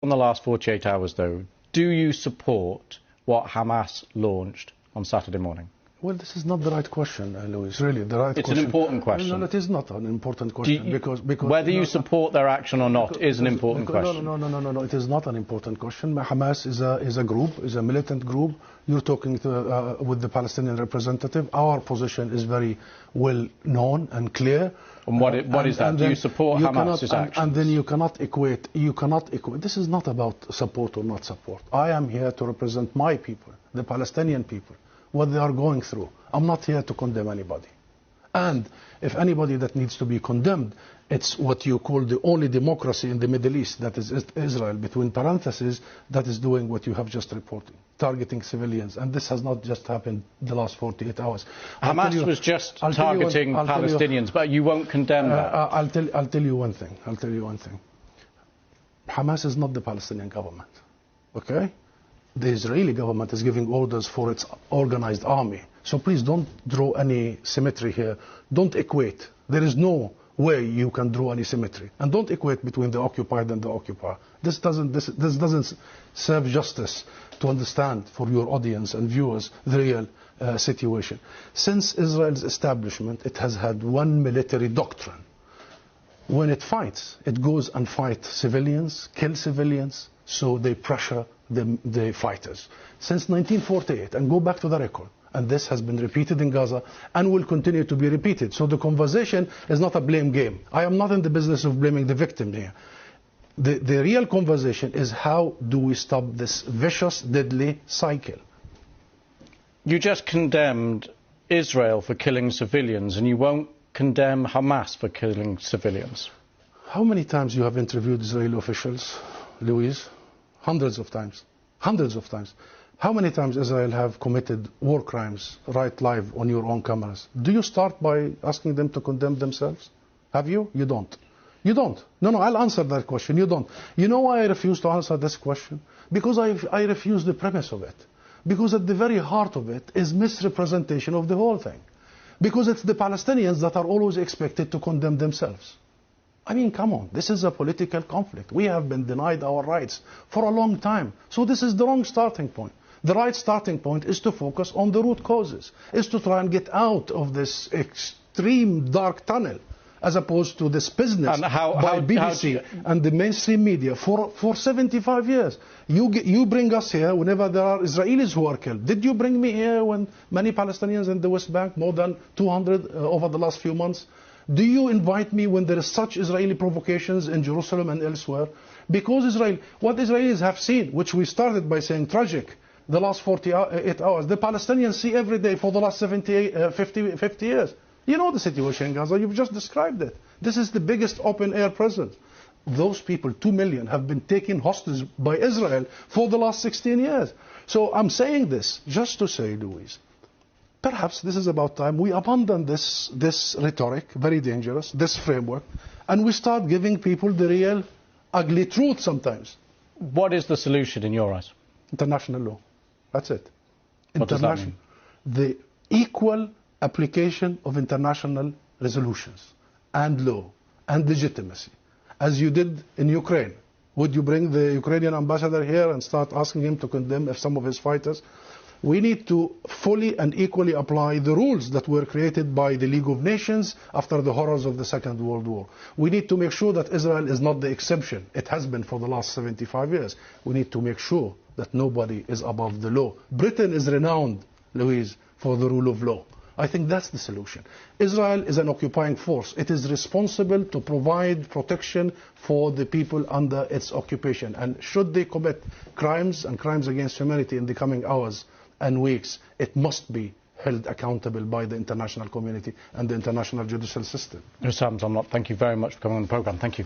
On the last 48 hours, though, do you support what Hamas launched on Saturday morning? Well, this is not the right question, Louis. Really, the right question. It's an important question. No, it is not an important question because whether you support their action or not is an important question. No. It is not an important question. Hamas is a group, is a militant group. You're talking with the Palestinian representative. Our position is very well known and clear. And what is that? Do you support Hamas's actions? And then you cannot equate. This is not about support or not support. I am here to represent my people, the Palestinian people, what they are going through. I'm not here to condemn anybody. And if anybody that needs to be condemned, it's what you call the only democracy in the Middle East, that is Israel, between parentheses, that is doing what you have just reported, targeting civilians. And this has not just happened the last 48 hours. Hamas was just targeting Palestinians, but you won't condemn that. I'll tell you one thing. Hamas is not the Palestinian government, okay? The Israeli government is giving orders for its organized army. So please don't draw any symmetry here. Don't equate. There is no way you can draw any symmetry. And don't equate between the occupied and the occupier. This doesn't serve justice to understand for your audience and viewers the real situation. Since Israel's establishment, it has had one military doctrine. When it fights, it goes and fights civilians, kill civilians, so they pressure the fighters. Since 1948, and go back to the record, and this has been repeated in Gaza and will continue to be repeated. So the conversation is not a blame game. I am not in the business of blaming the victim here. The real conversation is how do we stop this vicious, deadly cycle. You just condemned Israel for killing civilians, and you won't condemn Hamas for killing civilians. How many times you have interviewed Israeli officials, Louise? Hundreds of times. Hundreds of times. How many times Israel have committed war crimes right live on your own cameras? Do you start by asking them to condemn themselves? Have you? You don't. You don't. No, I'll answer that question. You don't. You know why I refuse to answer this question? Because I refuse the premise of it. Because at the very heart of it is misrepresentation of the whole thing. Because it's the Palestinians that are always expected to condemn themselves. I mean, come on, this is a political conflict. We have been denied our rights for a long time. So this is the wrong starting point. The right starting point is to focus on the root causes, is to try and get out of this extreme dark tunnel, as opposed to this business by BBC and the mainstream media for 75 years. You bring us here whenever there are Israelis who are killed. Did you bring me here when many Palestinians in the West Bank, more than 200 over the last few months? Do you invite me when there is such Israeli provocations in Jerusalem and elsewhere? Because what Israelis have seen, which we started by saying tragic, the last 48 hours, the Palestinians see every day for the last 50 years. You know the situation in Gaza, you've just described it. This is the biggest open-air prison. Those people, 2 million, have been taken hostage by Israel for the last 16 years. So I'm saying this just to say, Louise, perhaps this is about time we abandon this rhetoric, very dangerous, this framework, and we start giving people the real ugly truth sometimes. What is the solution in your eyes? International law. That's it. What does that mean? The equal application of international resolutions and law and legitimacy, as you did in Ukraine. Would you bring the Ukrainian ambassador here and start asking him to condemn some of his fighters? We need to fully and equally apply the rules that were created by the League of Nations after the horrors of the Second World War. We need to make sure that Israel is not the exception. It has been for the last 75 years. We need to make sure that nobody is above the law. Britain is renowned, Louise, for the rule of law. I think that's the solution. Israel is an occupying force. It is responsible to provide protection for the people under its occupation. And should they commit crimes and crimes against humanity in the coming hours and weeks, it must be held accountable by the international community and the international judicial system. Hussam Zomlot, thank you very much for coming on the programme. Thank you.